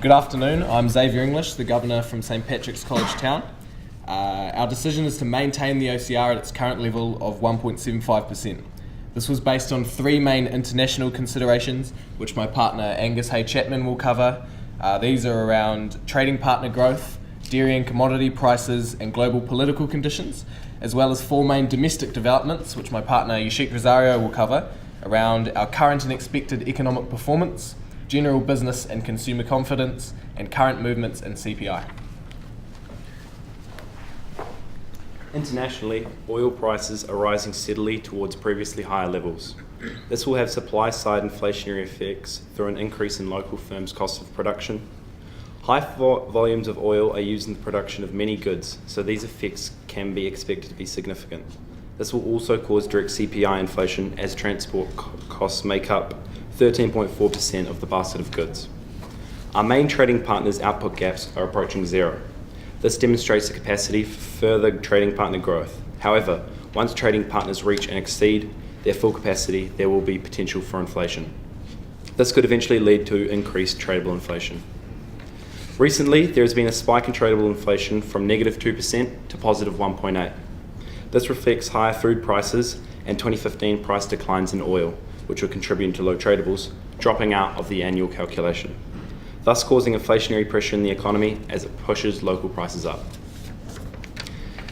Good afternoon, I'm Xavier English, the Governor from St Patrick's College Town. Our decision is to maintain the OCR at its current level of 1.75%. This was based on three main international considerations, which my partner Angus Hay Chapman will cover. These are around trading partner growth, dairy and commodity prices, and global political conditions, as well as four main domestic developments, which my partner Yashik Rosario will cover, around our current and expected economic performance, general business and consumer confidence, and current movements in CPI. Internationally, oil prices are rising steadily towards previously higher levels. This will have supply-side inflationary effects through an increase in local firms' cost of production. High volumes of oil are used in the production of many goods, so these effects can be expected to be significant. This will also cause direct CPI inflation as transport costs make up 13.4% of the basket of goods. Our main trading partners' output gaps are approaching zero. This demonstrates the capacity for further trading partner growth. However, once trading partners reach and exceed their full capacity, there will be potential for inflation. This could eventually lead to increased tradable inflation. Recently, there has been a spike in tradable inflation from -2% to +1.8%. This reflects higher food prices and 2015 price declines in oil, which were contributing to low tradables, dropping out of the annual calculation, thus causing inflationary pressure in the economy as it pushes local prices up.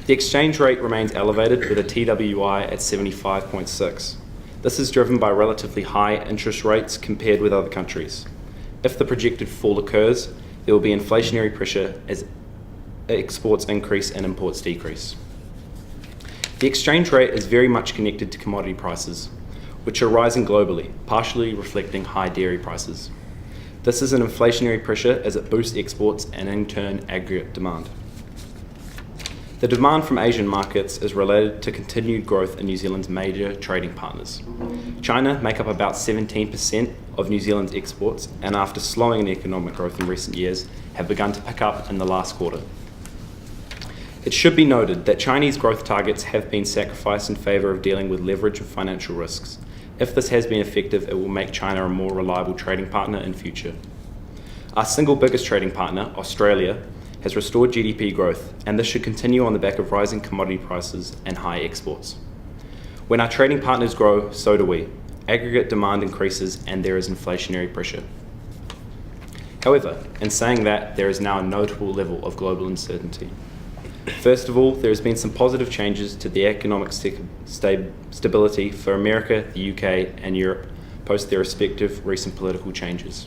The exchange rate remains elevated with a TWI at 75.6. This is driven by relatively high interest rates compared with other countries. If the projected fall occurs, there will be inflationary pressure as exports increase and imports decrease. The exchange rate is very much connected to commodity prices, which are rising globally, partially reflecting high dairy prices. This is an inflationary pressure as it boosts exports and in turn aggregate demand. The demand from Asian markets is related to continued growth in New Zealand's major trading partners. China make up about 17% of New Zealand's exports, and after slowing in economic growth in recent years, have begun to pick up in the last quarter. It should be noted that Chinese growth targets have been sacrificed in favour of dealing with leverage and financial risks. If this has been effective, it will make China a more reliable trading partner in future. Our single biggest trading partner, Australia, has restored GDP growth, and this should continue on the back of rising commodity prices and high exports. When our trading partners grow, so do we. Aggregate demand increases and there is inflationary pressure. However, in saying that, there is now a notable level of global uncertainty. First of all, there has been some positive changes to the economic stability for America, the UK, and Europe post their respective recent political changes.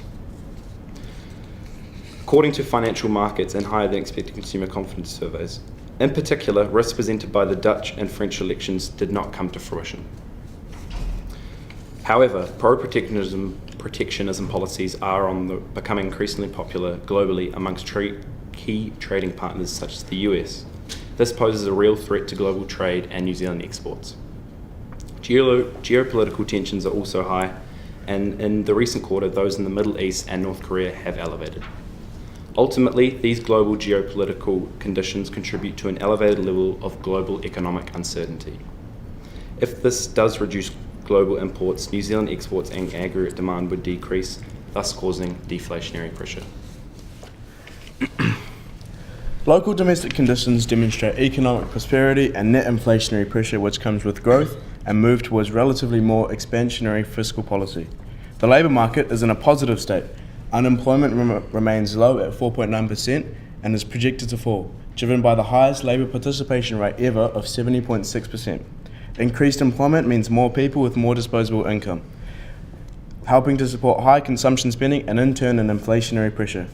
According to financial markets and higher than expected consumer confidence surveys, in particular, risks presented by the Dutch and French elections did not come to fruition. However, pro-protectionism policies are becoming increasingly popular globally amongst key trading partners such as the US. This poses a real threat to global trade and New Zealand exports. Geopolitical tensions are also high, and in the recent quarter, those in the Middle East and North Korea have elevated. Ultimately, these global geopolitical conditions contribute to an elevated level of global economic uncertainty. If this does reduce global imports, New Zealand exports and aggregate demand would decrease, thus causing deflationary pressure. Local domestic conditions demonstrate economic prosperity and net inflationary pressure which comes with growth and move towards relatively more expansionary fiscal policy. The labour market is in a positive state. Unemployment remains low at 4.9% and is projected to fall, driven by the highest labour participation rate ever of 70.6%. Increased employment means more people with more disposable income, helping to support high consumption spending and in turn an inflationary pressure.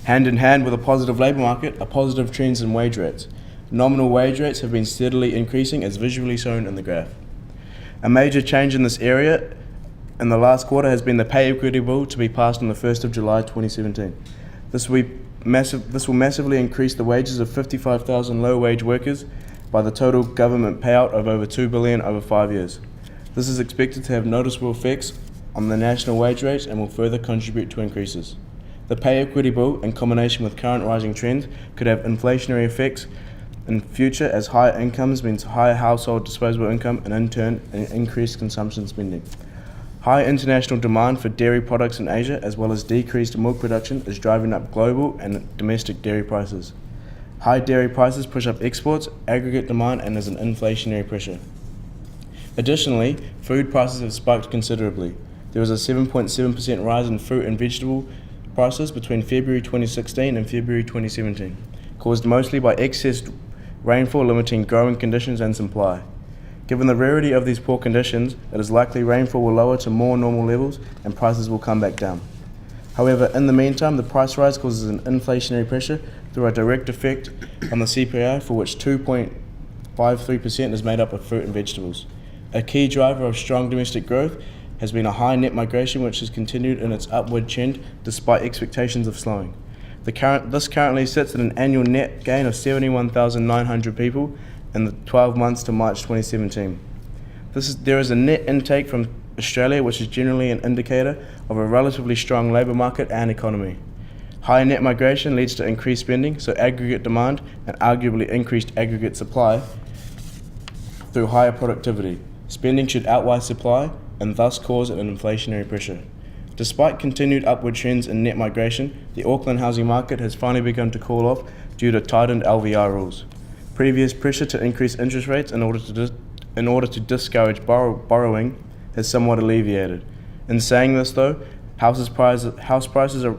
Hand in hand with a positive labour market are positive trends in wage rates. Nominal wage rates have been steadily increasing as visually shown in the graph. A major change in this area in the last quarter has been the pay equity bill to be passed on the 1st of July 2017. This will massively increase the wages of 55,000 low-wage workers by the total government payout of over $2 billion over 5 years. This is expected to have noticeable effects on the national wage rates and will further contribute to increases. The pay equity bill, in combination with current rising trends, could have inflationary effects in future as higher incomes means higher household disposable income and in turn increased consumption spending. High international demand for dairy products in Asia, as well as decreased milk production, is driving up global and domestic dairy prices. High dairy prices push up exports, aggregate demand, and is an inflationary pressure. Additionally, food prices have spiked considerably. There was a 7.7% rise in fruit and vegetable prices between February 2016 and February 2017, caused mostly by excess rainfall limiting growing conditions and supply. Given the rarity of these poor conditions, it is likely rainfall will lower to more normal levels and prices will come back down. However, in the meantime, the price rise causes an inflationary pressure through a direct effect on the CPI, for which 2.53% is made up of fruit and vegetables. A key driver of strong domestic growth has been a high net migration, which has continued in its upward trend despite expectations of slowing. This currently sits at an annual net gain of 71,900 people in the 12 months to March 2017. There is a net intake from Australia, which is generally an indicator of a relatively strong labour market and economy. High net migration leads to increased spending, so aggregate demand and arguably increased aggregate supply through higher productivity. Spending should outweigh supply and thus cause an inflationary pressure. Despite continued upward trends in net migration, the Auckland housing market has finally begun to cool off due to tightened LVR rules. Previous pressure to increase interest rates in order to discourage borrowing has somewhat alleviated. In saying this, though, house prices in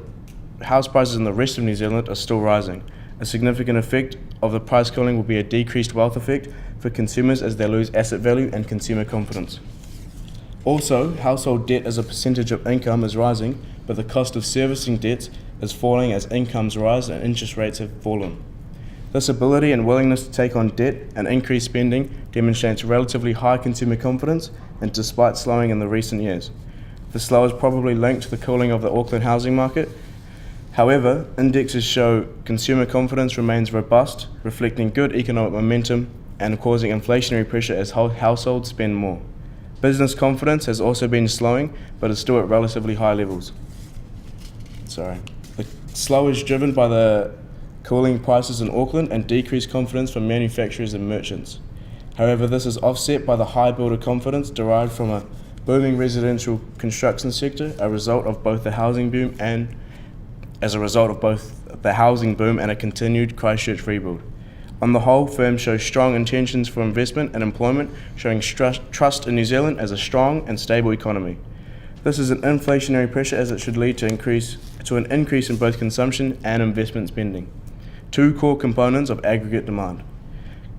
the rest of New Zealand are still rising. A significant effect of the price cooling will be a decreased wealth effect for consumers as they lose asset value and consumer confidence. Also, household debt as a percentage of income is rising, but the cost of servicing debts is falling as incomes rise and interest rates have fallen. This ability and willingness to take on debt and increase spending demonstrates relatively high consumer confidence, and despite slowing in the recent years. The slow is probably linked to the cooling of the Auckland housing market. However, indexes show consumer confidence remains robust, reflecting good economic momentum and causing inflationary pressure as households spend more. Business confidence has also been slowing, but is still at relatively high levels. The slow is driven by the cooling prices in Auckland and decreased confidence from manufacturers and merchants. However, this is offset by the high builder confidence derived from a booming residential construction sector, a result of both the housing boom and a continued Christchurch rebuild. On the whole, firms show strong intentions for investment and employment, showing trust in New Zealand as a strong and stable economy. This is an inflationary pressure, as it should lead to an increase in both consumption and investment spending, two core components of aggregate demand.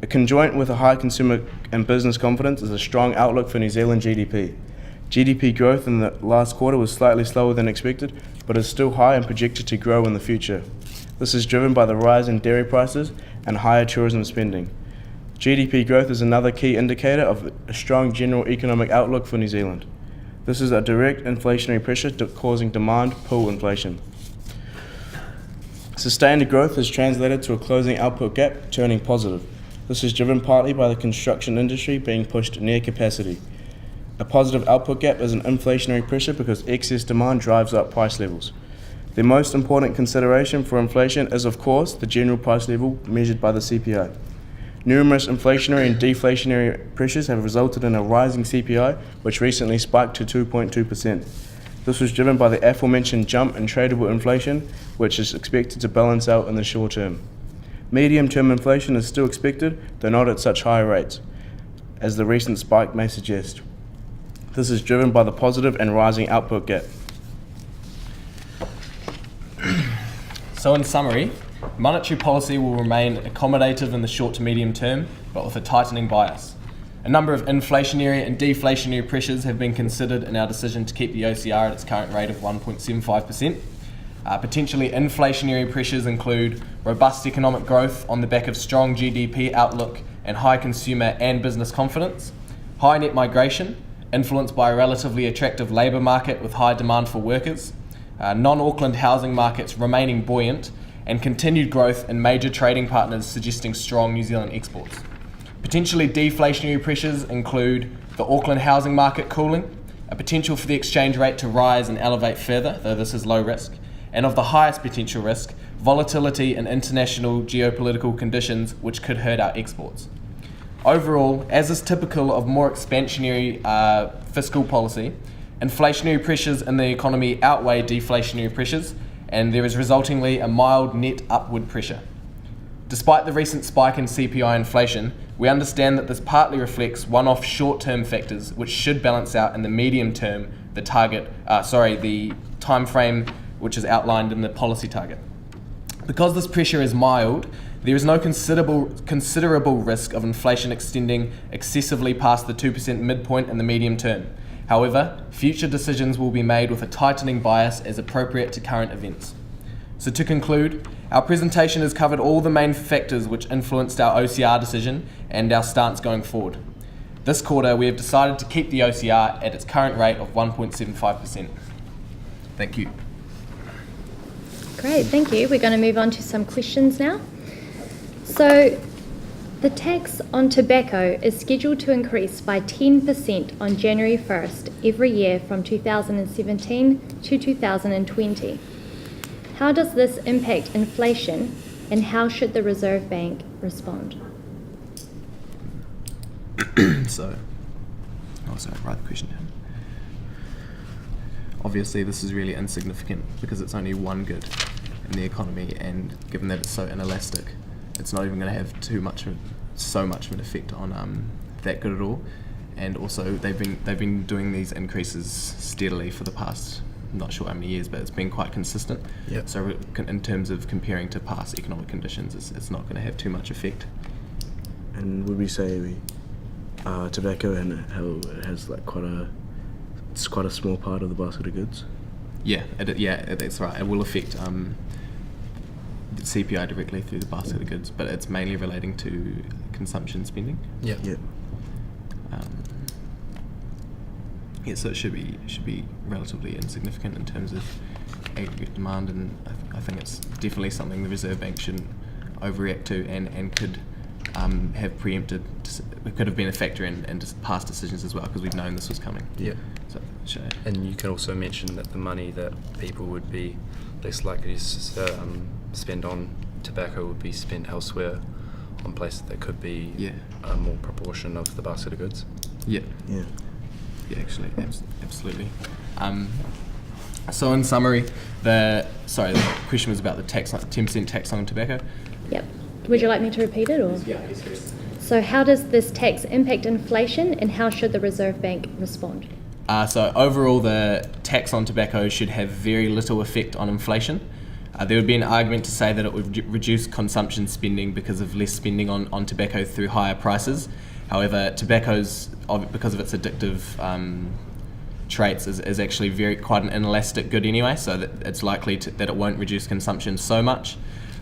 A conjoint with a high consumer and business confidence is a strong outlook for New Zealand GDP. GDP growth in the last quarter was slightly slower than expected, but is still high and projected to grow in the future. This is driven by the rise in dairy prices and higher tourism spending. GDP growth is another key indicator of a strong general economic outlook for New Zealand. This is a direct inflationary pressure causing demand pull inflation. Sustained growth has translated to a closing output gap turning positive. This is driven partly by the construction industry being pushed near capacity. A positive output gap is an inflationary pressure because excess demand drives up price levels. The most important consideration for inflation is, of course, the general price level measured by the CPI. Numerous inflationary and deflationary pressures have resulted in a rising CPI, which recently spiked to 2.2%. This was driven by the aforementioned jump in tradable inflation, which is expected to balance out in the short term. Medium-term inflation is still expected, though not at such high rates, as the recent spike may suggest. This is driven by the positive and rising output gap. So in summary, monetary policy will remain accommodative in the short to medium term, but with a tightening bias. A number of inflationary and deflationary pressures have been considered in our decision to keep the OCR at its current rate of 1.75%. Potentially inflationary pressures include robust economic growth on the back of strong GDP outlook and high consumer and business confidence, high net migration, influenced by a relatively attractive labour market with high demand for workers, non-Auckland housing markets remaining buoyant, and continued growth in major trading partners suggesting strong New Zealand exports. Potentially deflationary pressures include the Auckland housing market cooling, a potential for the exchange rate to rise and elevate further, though this is low risk, and of the highest potential risk, volatility in international geopolitical conditions which could hurt our exports. Overall, as is typical of more expansionary fiscal policy, Inflationary pressures in the economy outweigh deflationary pressures, and there is resultingly a mild net upward pressure. Despite the recent spike in CPI inflation, we understand that this partly reflects one-off short-term factors which should balance out in the medium term the time frame which is outlined in the policy target. Because this pressure is mild, there is no considerable risk of inflation extending excessively past the 2% midpoint in the medium term. However, future decisions will be made with a tightening bias as appropriate to current events. So to conclude, our presentation has covered all the main factors which influenced our OCR decision and our stance going forward. This quarter, we have decided to keep the OCR at its current rate of 1.75%. Thank you. Great, thank you. We're going to move on to some questions now. So, the tax on tobacco is scheduled to increase by 10% on January 1st every year from 2017 to 2020. How does this impact inflation, and how should the Reserve Bank respond? Write the question down. Obviously, this is really insignificant because it's only one good in the economy, and given that it's so inelastic, it's not even going to have so much of an effect on that good at all. And also, they've been doing these increases steadily for the past, I'm not sure how many years, but it's been quite consistent. Yep. So in terms of comparing to past economic conditions, it's not going to have too much effect. And would we say tobacco and how it has it's quite a small part of the basket of goods? Yeah, that's right. It will affect the CPI directly through the basket of goods, but it's mainly relating to consumption spending. Yeah. So it should be relatively insignificant in terms of aggregate demand, and I think it's definitely something the Reserve Bank shouldn't overreact to, and could have preempted. It could have been a factor in past decisions as well, because we've known this was coming. Yeah. And you can also mention that the money that people would be less likely to spend on tobacco would be spent elsewhere on places that could be a more proportion of the basket of goods. Yeah, actually, absolutely. So in summary, the question was about the 10% tax on tobacco. Yep. Would you like me to repeat it, or? Yeah, yes. So how does this tax impact inflation, and how should the Reserve Bank respond? So overall, the tax on tobacco should have very little effect on inflation. There would be an argument to say that it would reduce consumption spending because of less spending on tobacco through higher prices. However, tobacco's, because of its addictive traits, is actually quite an inelastic good anyway, so that it's likely that it won't reduce consumption so much.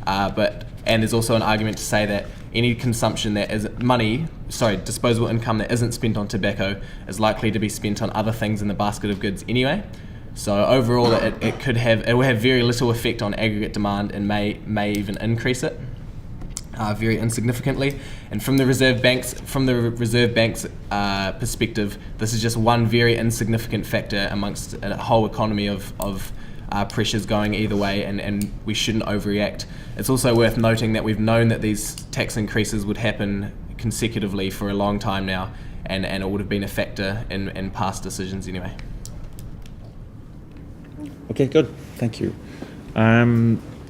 And there's also an argument to say that any consumption that is disposable income that isn't spent on tobacco is likely to be spent on other things in the basket of goods anyway. So overall, it will have very little effect on aggregate demand, and may even increase it very insignificantly. And from the Reserve Bank's perspective, this is just one very insignificant factor amongst a whole economy of pressures going either way, and we shouldn't overreact. It's also worth noting that we've known that these tax increases would happen consecutively for a long time now, and it would have been a factor in past decisions anyway. Okay, good. Thank you.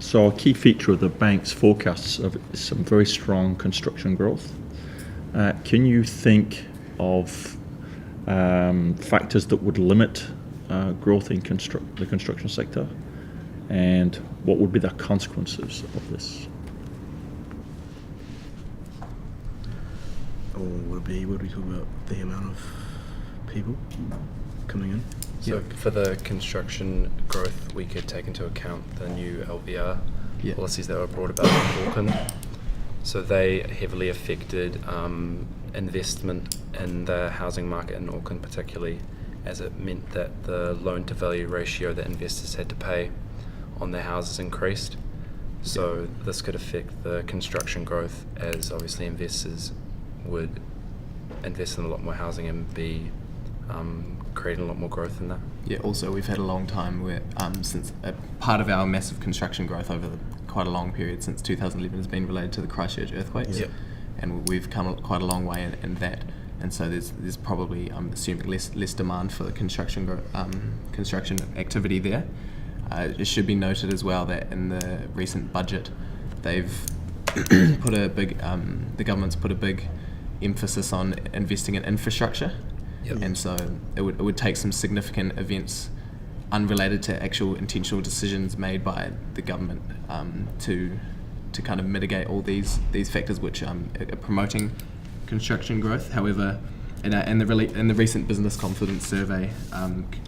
So a key feature of the bank's forecasts is some very strong construction growth. Can you think of factors that would limit growth in the construction sector, and what would be the consequences of this? Or would we talk about the amount of people coming in? So for the construction growth, we could take into account the new LVR policies that were brought about in Auckland. So they heavily affected investment in the housing market in Auckland particularly, as it meant that the loan-to-value ratio that investors had to pay on their houses increased. So this could affect the construction growth, as obviously investors would invest in a lot more housing and be creating a lot more growth in that. Yeah, also we've had a long time where since part of our massive construction growth over quite a long period since 2011 has been related to the Christchurch earthquakes. Yep. And we've come quite a long way in that. and so there's probably, I'm assuming, less demand for the construction activity there. It should be noted as well that in the recent budget, they've put a big the government's put a big emphasis on investing in infrastructure, and so it would take some significant events unrelated to actual intentional decisions made by the government to kind of mitigate all these factors which are promoting construction growth. However, in the recent business confidence survey,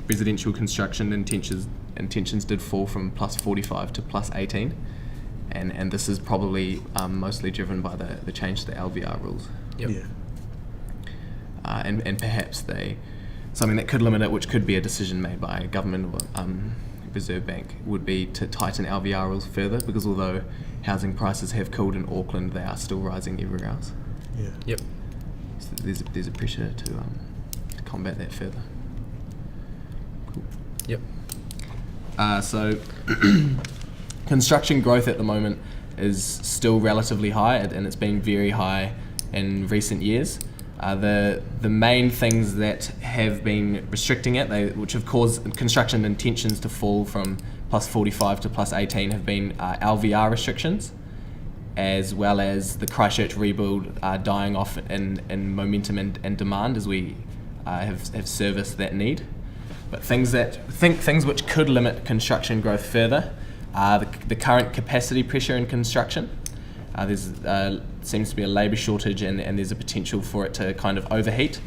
residential construction intentions did fall from +45 to +18, and this is probably mostly driven by the change to the LVR rules. And perhaps something that could limit it, which could be a decision made by government or Reserve Bank, would be to tighten LVR rules further, because although housing prices have cooled in Auckland, they are still rising everywhere else. So there's a pressure to combat that further. Cool. So construction growth at the moment is still relatively high, and it's been very high in recent years. The main things that have been restricting it, which have caused construction intentions to fall from +45 to +18, have been LVR restrictions, as well as the Christchurch rebuild dying off in momentum and demand as we have serviced that need. But things which could limit construction growth further are the current capacity pressure in construction. There's seems to be a labour shortage, and there's a potential for it to kind of overheat.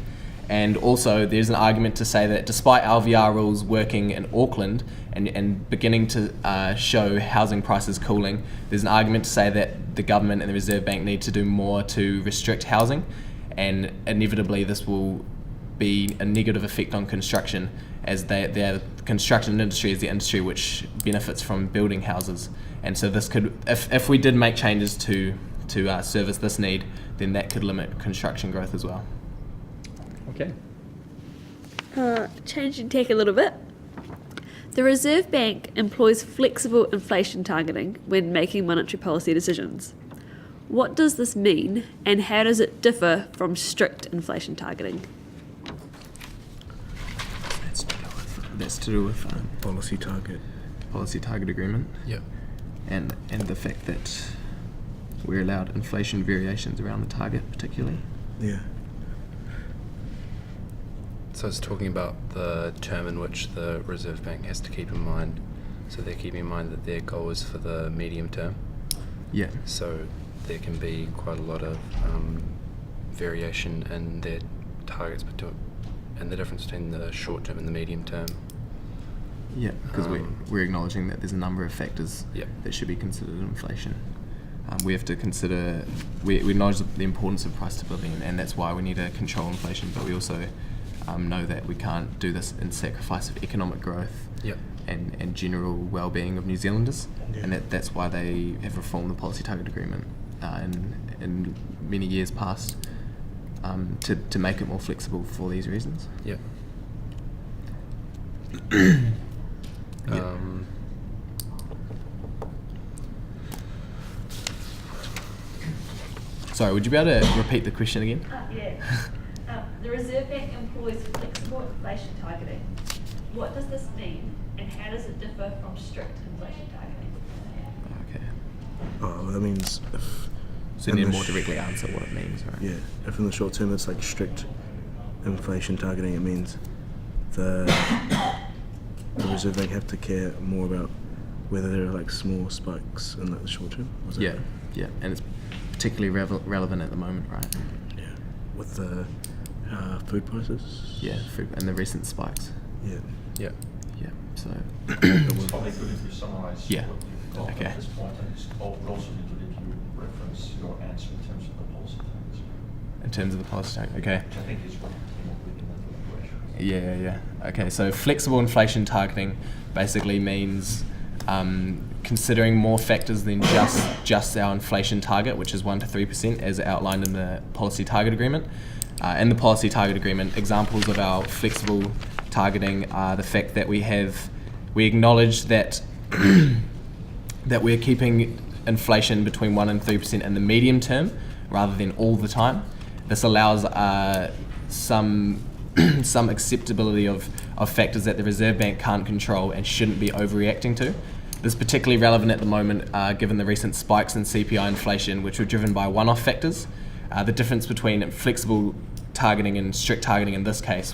And also there's an argument to say that despite LVR rules working in Auckland and beginning to show housing prices cooling, there's an argument to say that the government and the Reserve Bank need to do more to restrict housing, and inevitably this will be a negative effect on construction, as the construction industry is the industry which benefits from building houses. And so this could, if we did make changes to service this need, then that could limit construction growth as well. Okay. Changing tack a little bit. The Reserve Bank employs flexible inflation targeting when making monetary policy decisions. What does this mean, and how does it differ from strict inflation targeting? That's to do with Policy target agreement. And the fact that we're allowed inflation variations around the target, particularly. So it's talking about the term in which the Reserve Bank has to keep in mind. So they're keeping in mind that their goal is for the medium term. So there can be quite a lot of variation in their targets, and the difference between the short term and the medium term. Because we're acknowledging that there's a number of factors that should be considered in inflation. We have to consider, we acknowledge the importance of price stability, and that's why we need to control inflation, but we also know that we can't do this in sacrifice of economic growth and general well-being of New Zealanders, and that's why they have reformed the policy target agreement in many years past, to make it more flexible for these reasons. Sorry, would you be able to repeat the question again? The Reserve Bank employs flexible inflation targeting. What does this mean, and how does it differ from strict inflation targeting? Okay. Well, that means if... So you need to more directly answer what it means, right? If in the short term it's like strict inflation targeting, it means the Reserve Bank have to care more about whether there are like small spikes in the short term. And it's particularly relevant at the moment, right? With the food prices. Food and the recent spikes. So It's probably good if you summarize what you've got Okay. at this point, and it's also need to let you reference your answer in terms of the policy targets. in terms of the policy target, okay. Which I think is what came up with in that equation. Okay, so flexible inflation targeting basically means considering more factors than just our inflation target, which is 1 to 3%, as outlined in the policy target agreement. In the policy target agreement, examples of our flexible targeting are the fact that we acknowledge that that we're keeping inflation between 1 and 3% in the medium term rather than all the time. This allows some some acceptability of factors that the Reserve Bank can't control and shouldn't be overreacting to. This is particularly relevant at the moment given the recent spikes in CPI inflation, which were driven by one-off factors. The difference between flexible targeting and strict targeting in this case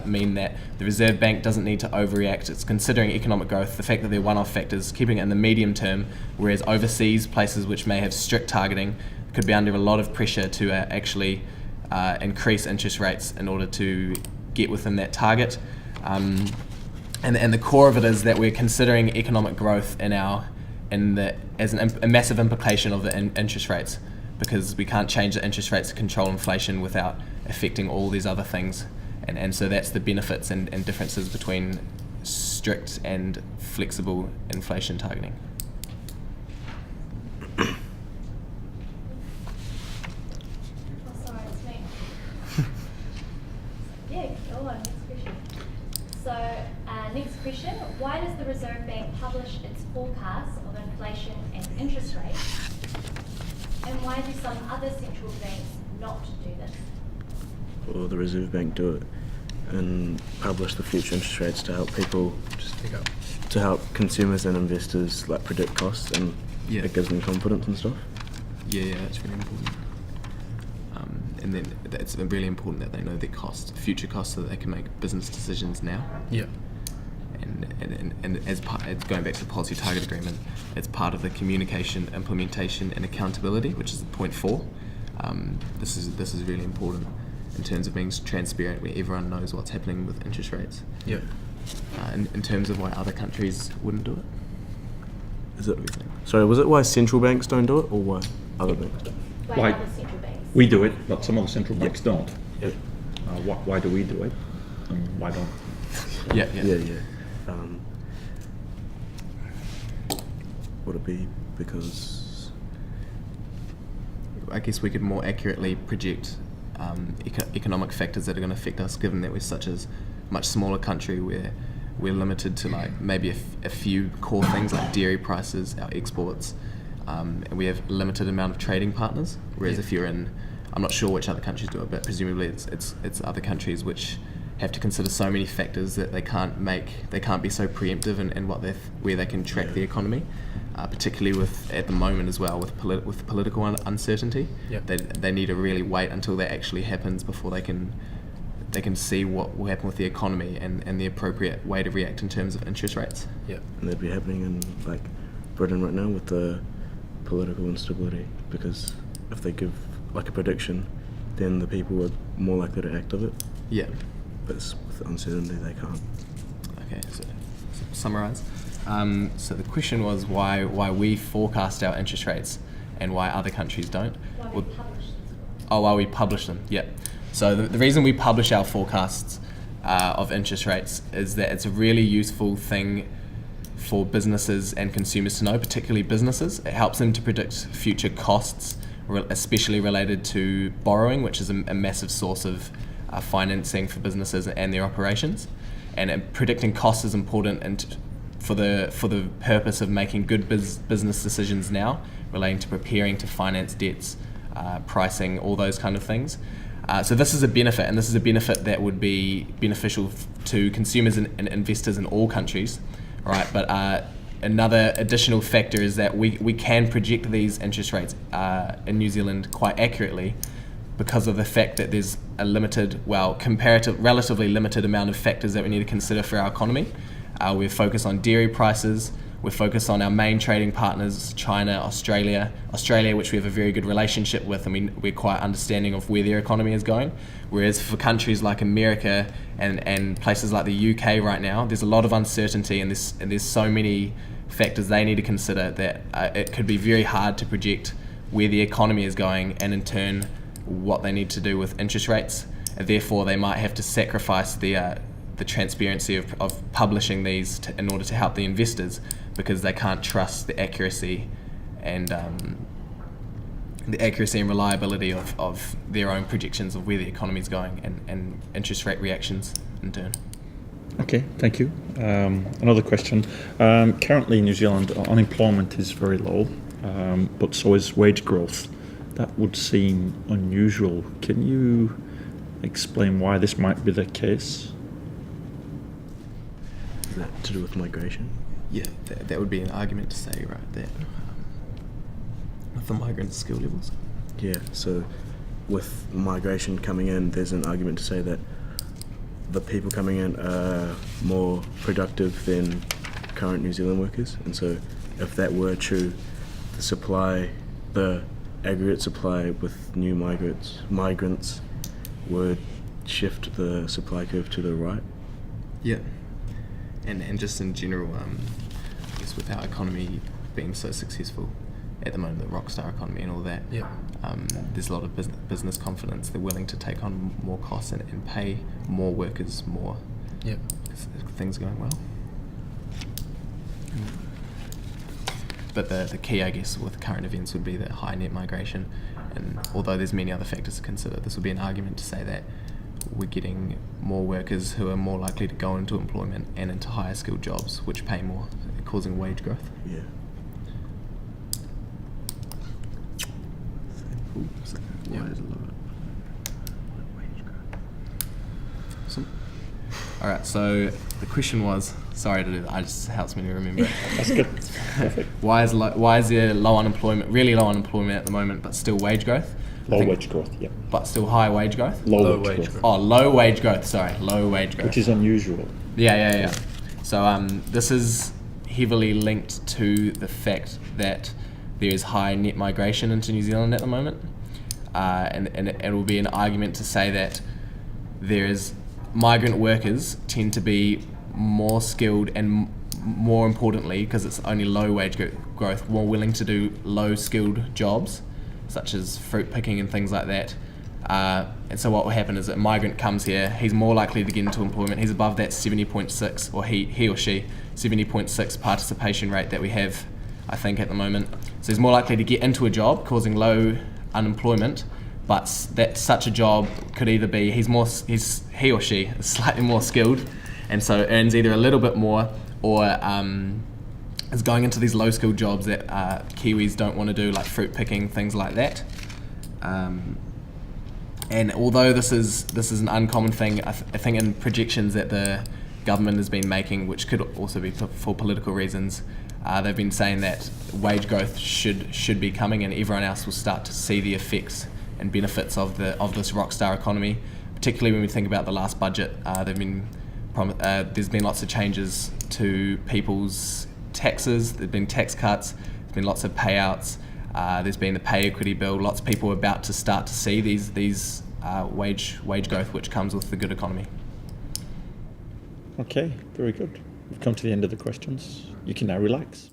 mean that the Reserve Bank doesn't need to overreact. It's considering economic growth, the fact that they're one-off factors, keeping it in the medium term, whereas overseas places which may have strict targeting could be under a lot of pressure to actually increase interest rates in order to get within that target. And the core of it is that we're considering economic growth as a massive implication of the interest rates, because we can't change the interest rates to control inflation without affecting all these other things. And so that's the benefits and differences between strict and flexible inflation targeting. Sorry, it's me. Yeah, go on, next question. So, next question, why does the Reserve Bank publish its forecasts of inflation and interest rates? And why do some other central banks not do this? Or the Reserve Bank do it and publish the future interest rates to help people, to help consumers and investors like predict costs, and it gives them confidence and stuff. Yeah, that's really important. And then it's really important that they know their costs, future costs, so that they can make business decisions now. Yeah. And as going back to the policy target agreement, it's part of the communication, implementation, and accountability, which is point 4. This is really important in terms of being transparent, where everyone knows what's happening with interest rates. Yeah. In terms of why other countries wouldn't do it. Is it? Sorry, was it why central banks don't do it, or why other banks don't? Why other central banks? We do it, but some of the central banks don't. Yeah. Why do we do it? And why don't? Yeah. Would it be because? I guess we could more accurately project economic factors that are going to affect us, given that we're such a much smaller country where we're limited to like maybe a few core things like dairy prices, our exports, and we have a limited amount of trading partners. Whereas if you're in, I'm not sure which other countries do it, but presumably it's other countries which have to consider so many factors that they can't be so preemptive in where they can track the economy, particularly with at the moment as well with political uncertainty. They need to really wait until that actually happens before they can see what will happen with the economy and the appropriate way to react in terms of interest rates. And that'd be happening in like Britain right now with the political instability, because if they give like a prediction, then the people are more likely to act of it. But with uncertainty, they can't. Okay, so summarise. So the question was why we forecast our interest rates and why other countries don't. Why we publish them. Why we publish them, So the reason we publish our forecasts of interest rates is that it's a really useful thing for businesses and consumers to know, particularly businesses. It helps them to predict future costs, especially related to borrowing, which is a massive source of financing for businesses and their operations. And predicting costs is important for the purpose of making good business decisions now, relating to preparing to finance debts, pricing, all those kind of things. So this is a benefit, and this is a benefit that would be beneficial to consumers and investors in all countries, right? But another additional factor is that we can project these interest rates in New Zealand quite accurately because of the fact that there's a relatively limited amount of factors that we need to consider for our economy. We're focused on dairy prices. We're focused on our main trading partners, China, Australia, which we have a very good relationship with, and we're quite understanding of where their economy is going. Whereas for countries like America and places like the UK right now, there's a lot of uncertainty, and there's so many factors they need to consider that it could be very hard to project where the economy is going, and in turn what they need to do with interest rates. And therefore they might have to sacrifice the transparency of publishing these in order to help the investors, because they can't trust the accuracy and reliability of their own projections of where the economy is going and interest rate reactions in turn. Okay, thank you. Another question. Currently in New Zealand, unemployment is very low, but so is wage growth. That would seem unusual. Can you explain why this might be the case? Is that to do with migration? Yeah, that would be an argument to say, right, that with the migrant skill levels. Yeah, so with migration coming in, there's an argument to say that the people coming in are more productive than current New Zealand workers, and so if that were true, the aggregate supply with new migrants would shift the supply curve to the right. Yeah. And just in general, I guess with our economy being so successful at the moment, the rockstar economy and all that, there's a lot of business confidence. They're willing to take on more costs and pay more workers more. Yeah. Things are going well. But the key, I guess, with current events would be the high net migration. And although there's many other factors to consider, this would be an argument to say that we're getting more workers who are more likely to go into employment and into higher skilled jobs, which pay more, causing wage growth. Yeah. Yeah. Awesome. All right, so the question was, sorry to do that, it just helps me to remember it. That's good. Perfect. Why is there low unemployment, really low unemployment at the moment, but still wage growth? Low wage growth, yeah. But still high wage growth? Low wage growth. Oh, low wage growth, sorry, low wage growth. Which is unusual. Yeah. So this is heavily linked to the fact that there is high net migration into New Zealand at the moment. And it will be an argument to say that there is migrant workers tend to be more skilled and more importantly, because it's only low wage growth, more willing to do low skilled jobs such as fruit picking and things like that. And so what will happen is that a migrant comes here, he's more likely to get into employment, he's above that 70.6, or he or she, 70.6 participation rate that we have, I think, at the moment. So he's more likely to get into a job, causing low unemployment, but that such a job could either be he or she is slightly more skilled, and so earns either a little bit more, or is going into these low skilled jobs that Kiwis don't want to do, like fruit picking, things like that. And although this is an uncommon thing, I think in projections that the government has been making, which could also be for political reasons, they've been saying that wage growth should be coming, and everyone else will start to see the effects and benefits of this rockstar economy. Particularly when we think about the last budget, there's been lots of changes to people's taxes. There've been tax cuts. There's been lots of payouts. There's been the pay equity bill. Lots of people are about to start to see these wage growth, which comes with the good economy. Okay, very good. We've come to the end of the questions. You can now relax.